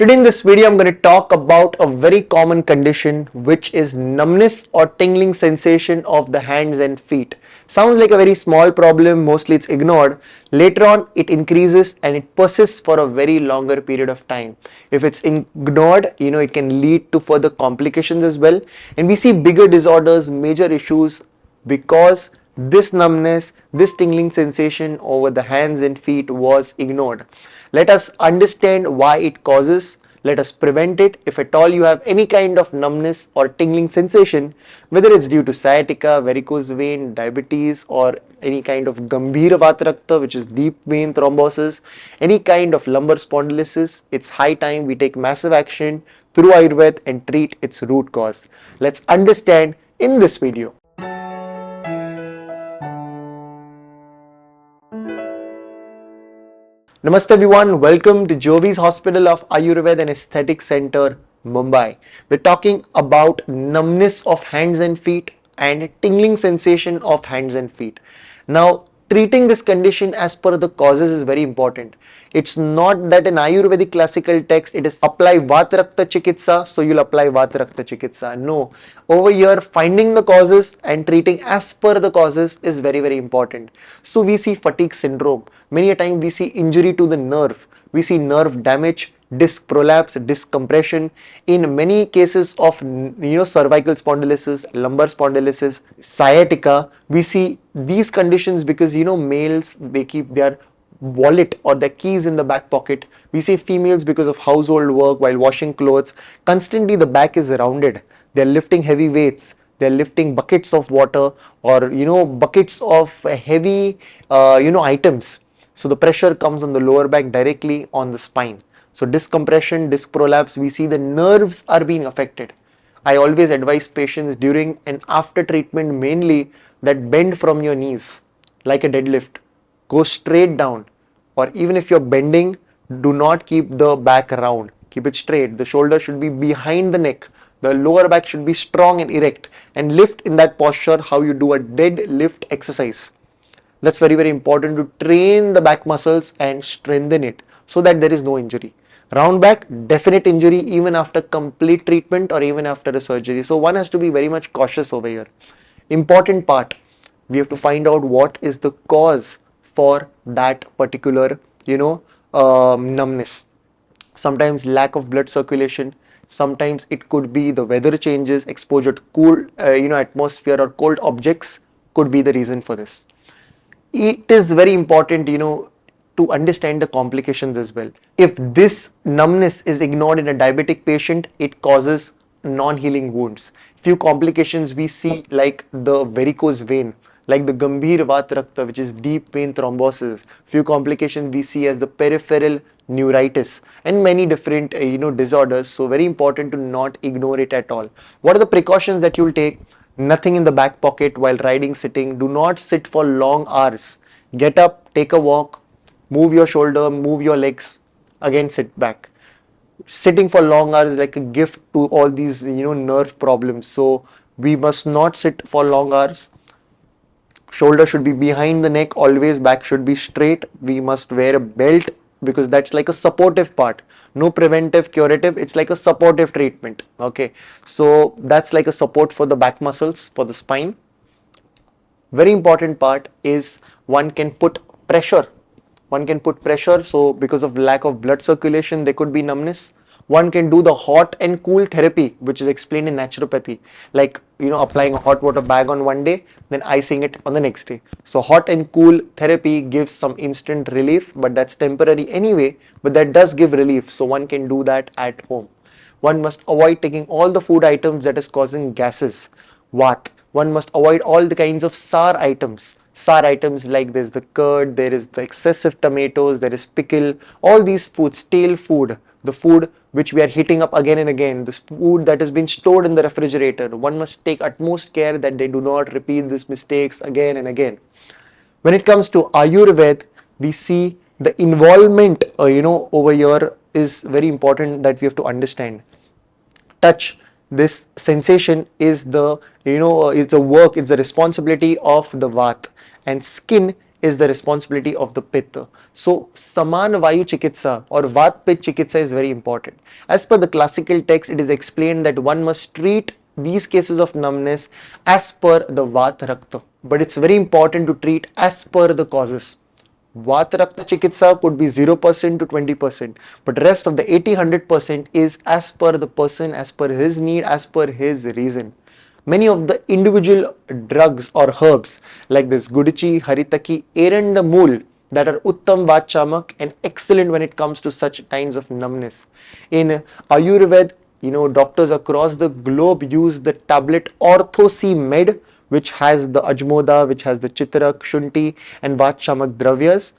Today in this video, I'm going to talk about a very common condition, which is numbness or tingling sensation of the hands and feet. Sounds like a very small problem, mostly it's ignored. Later on, it increases and it persists for a very longer period of time. If it's ignored, it can lead to further complications as well. And we see bigger disorders, major issues because this numbness, this tingling sensation over the hands and feet was ignored. Let us understand why it causes. Let us prevent it. If at all you have any kind of numbness or tingling sensation, whether it's due to sciatica, varicose vein, diabetes, or any kind of gambhira vatarakta, which is deep vein thrombosis, any kind of lumbar spondylosis, it's high time we take massive action through Ayurveda and treat its root cause. Let's understand in this video. Namaste everyone, welcome to Jyovis Hospital of Ayurveda and Aesthetic Center, Mumbai. We're talking about numbness of hands and feet and tingling sensation of hands and feet. Now, treating this condition as per the causes is very important. It's not that in Ayurvedic classical text it is apply Vatarakta Chikitsa, so you'll apply Vatarakta Chikitsa. No, over here finding the causes and treating as per the causes is very, very important. So we see fatigue syndrome. Many a time we see injury to the nerve. We see nerve damage, disc prolapse, disc compression. In many cases of cervical spondylosis, lumbar spondylosis, sciatica, we see these conditions because males, they keep their wallet or their keys in the back pocket. We see females because of household work while washing clothes. Constantly the back is rounded. They're lifting heavy weights. They're lifting buckets of water or buckets of heavy items. So the pressure comes on the lower back directly on the spine. So disc compression, disc prolapse, we see the nerves are being affected. I always advise patients during and after treatment mainly that bend from your knees like a deadlift. Go straight down, or even if you're bending, do not keep the back round. Keep it straight. The shoulder should be behind the neck. The lower back should be strong and erect, and lift in that posture how you do a deadlift exercise. That's very, very important to train the back muscles and strengthen it so that there is no injury. Round back, definite injury even after complete treatment or even after a surgery. So one has to be very much cautious over here. Important part, we have to find out what is the cause for that particular, numbness. Sometimes lack of blood circulation. Sometimes it could be the weather changes, exposure to cool, atmosphere or cold objects could be the reason for this. It is very important, to understand the complications as well. If this numbness is ignored in a diabetic patient, it causes non-healing wounds. Few complications we see like the varicose vein, like the gambhira vatarakta, which is deep vein thrombosis. Few complications we see as the peripheral neuritis and many different disorders. So very important to not ignore it at all. What are the precautions that you'll take? Nothing in the back pocket while riding, sitting. Do not sit for long hours. Get up, take a walk, move your shoulder, move your legs, again sit back. Sitting for long hours is like a gift to all these nerve problems. So we must not sit for long hours. Shoulder should be behind the neck, always back should be straight. We must wear a belt because that's like a supportive part. No preventive, curative, it's like a supportive treatment. Okay, so that's like a support for the back muscles, for the spine. Very important part is one can put pressure. One can put pressure, so because of lack of blood circulation, there could be numbness. One can do the hot and cool therapy, which is explained in naturopathy, like applying a hot water bag on one day, then icing it on the next day. So hot and cool therapy gives some instant relief, but that's temporary anyway, but that does give relief. So one can do that at home. One must avoid taking all the food items that is causing gases, vat. One must avoid all the kinds of sour items. Sour items like there's the curd, there is the excessive tomatoes, there is pickle, all these foods, stale food, the food which we are heating up again and again, this food that has been stored in the refrigerator. One must take utmost care that they do not repeat these mistakes again and again. When it comes to Ayurveda, we see the involvement, over here is very important that we have to understand. Touch, this sensation is the, it's the work, it's the responsibility of the vat, and skin is the responsibility of the Pitta. So Saman Vayu Chikitsa or Vat Pit Chikitsa is very important. As per the classical text, it is explained that one must treat these cases of numbness as per the Vata Rakta. But it's very important to treat as per the causes. Vata Rakta Chikitsa could be 0% to 20%, but rest of the 80-100% is as per the person, as per his need, as per his reason. Many of the individual drugs or herbs like this Gudichi, Haritaki, Erandamul that are Uttam Vachamak and excellent when it comes to such kinds of numbness. In Ayurveda, doctors across the globe use the tablet Ortho C Med, which has the Ajmoda, which has the Chitrak, Shunti, and Vachamak Dravyas.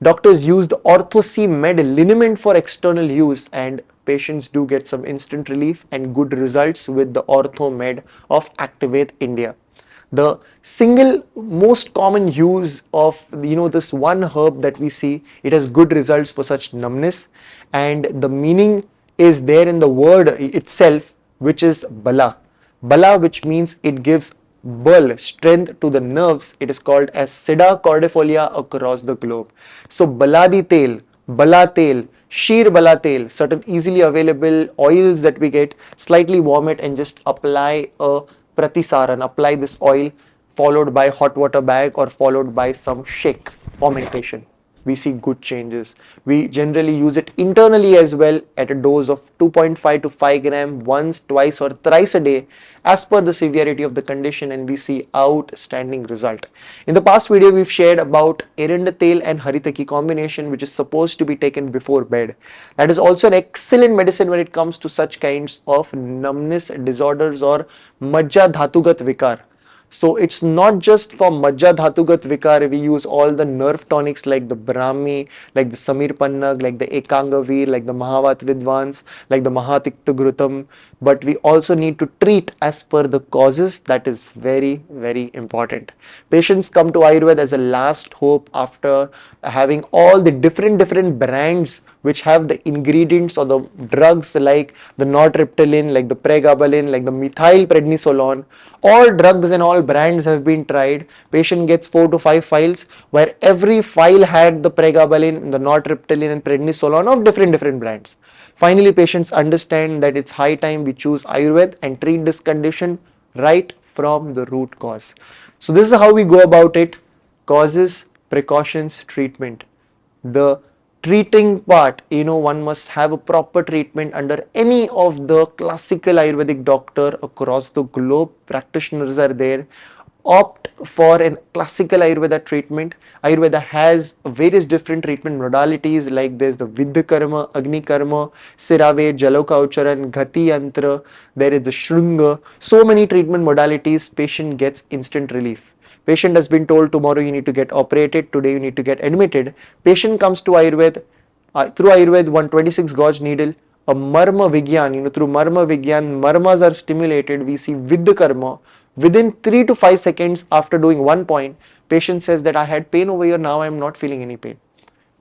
Doctors use the Ortho C Med liniment for external use, and patients do get some instant relief and good results with the Ortho Med of Activate India. The single most common use of this one herb that we see, it has good results for such numbness, and the meaning is there in the word itself, which is bala. Bala, which means it gives ball, strength to the nerves. It is called as Sida cordifolia across the globe. So baladi tel, bala tel, sheer bala tel, certain easily available oils that we get, slightly warm it and just apply a pratisaran, apply this oil followed by hot water bag or followed by some shake fermentation. We see good changes. We generally use it internally as well at a dose of 2.5 to 5 gram once, twice or thrice a day as per the severity of the condition, and we see outstanding result. In the past video, we've shared about Erandathel and Haritaki combination, which is supposed to be taken before bed. That is also an excellent medicine when it comes to such kinds of numbness disorders or Majja Dhatugat Vikar. So it's not just for Majja Dhatugat Vikar, we use all the nerve tonics like the Brahmi, like the Samir Pannag, like the Ekangavir, like the Mahavat Vidvans, like the Mahatikta Grutam, but we also need to treat as per the causes. That is very, very important. Patients come to Ayurveda as a last hope after having all the different brands which have the ingredients or the drugs like the nortriptyline, like the pregabalin, like the methyl prednisolone. All drugs and all brands have been tried. Patient gets 4 to 5 files where every file had the pregabalin, the nortriptyline and prednisolone of different brands. Finally, patients understand that it's high time we choose Ayurveda and treat this condition right from the root cause. So this is how we go about it: causes, precautions, treatment. The treating part, one must have a proper treatment under any of the classical Ayurvedic doctor across the globe. Practitioners are there. Opt for a classical Ayurveda treatment. Ayurveda has various different treatment modalities, like there's the Vidya Karma, Agni Karma, Sirave, Jalokaucharan, Ghati Yantra, there is the Shrunga. So many treatment modalities, patient gets instant relief. Patient has been told tomorrow you need to get operated, today you need to get admitted. Patient comes to Ayurveda, through Ayurveda 126 gauge needle, a Marma Vigyan, through Marma Vigyan, Marmas are stimulated, we see Vidya Karma. Within 3 to 5 seconds after doing one point, patient says that I had pain over here, now I am not feeling any pain.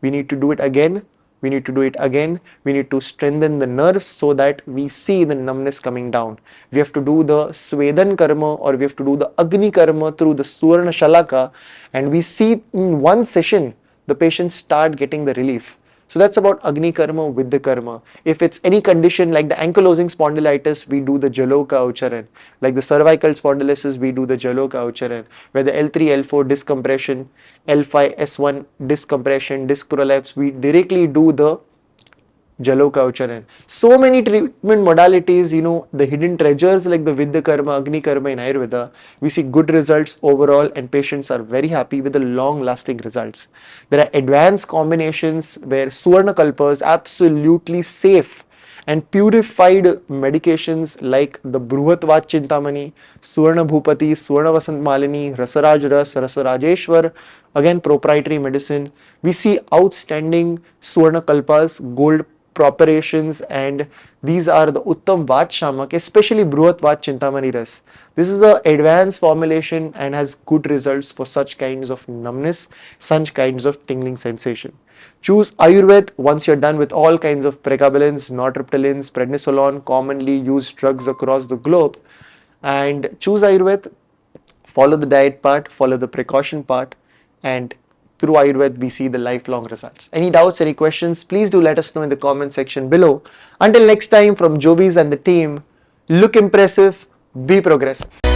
We need to do it again. We need to do it again. We need to strengthen the nerves so that we see the numbness coming down. We have to do the Swedan Karma or we have to do the Agni Karma through the Suvarna Shalaka, and we see in one session the patients start getting the relief. So that's about Agni Karma with the Karma. If it's any condition like the ankylosing spondylitis, we do the Jaloka Ucharan. Like the cervical spondylosis, we do the Jaloka Ucharan. Where the L3, L4 discompression, L5, S1 discompression, disc prolapse, we directly do the Jaloka Ucharan. So many treatment modalities, the hidden treasures like the Vidya Karma, Agni Karma in Ayurveda, we see good results overall and patients are very happy with the long lasting results. There are advanced combinations where Suvarna Kalpa is absolutely safe and purified medications like the Bruhatvat Chintamani, Suvarna Bhupati, Suvarna Vasant Malini, Rasaraj Ras, Rasarajeshwar, again proprietary medicine. We see outstanding Suvarna Kalpas, gold preparations, and these are the Uttam Vat Shamak, especially Bruhat Vat Chintamani Ras. This is the advanced formulation and has good results for such kinds of numbness, such kinds of tingling sensation. Choose Ayurveda once you're done with all kinds of pregabalins, nortriptylines, prednisolone, commonly used drugs across the globe, and choose Ayurveda, follow the diet part, follow the precaution part, and through Ayurveda, we see the lifelong results. Any doubts, any questions, please do let us know in the comment section below. Until next time, from Jyovis and the team, look impressive, be progressive.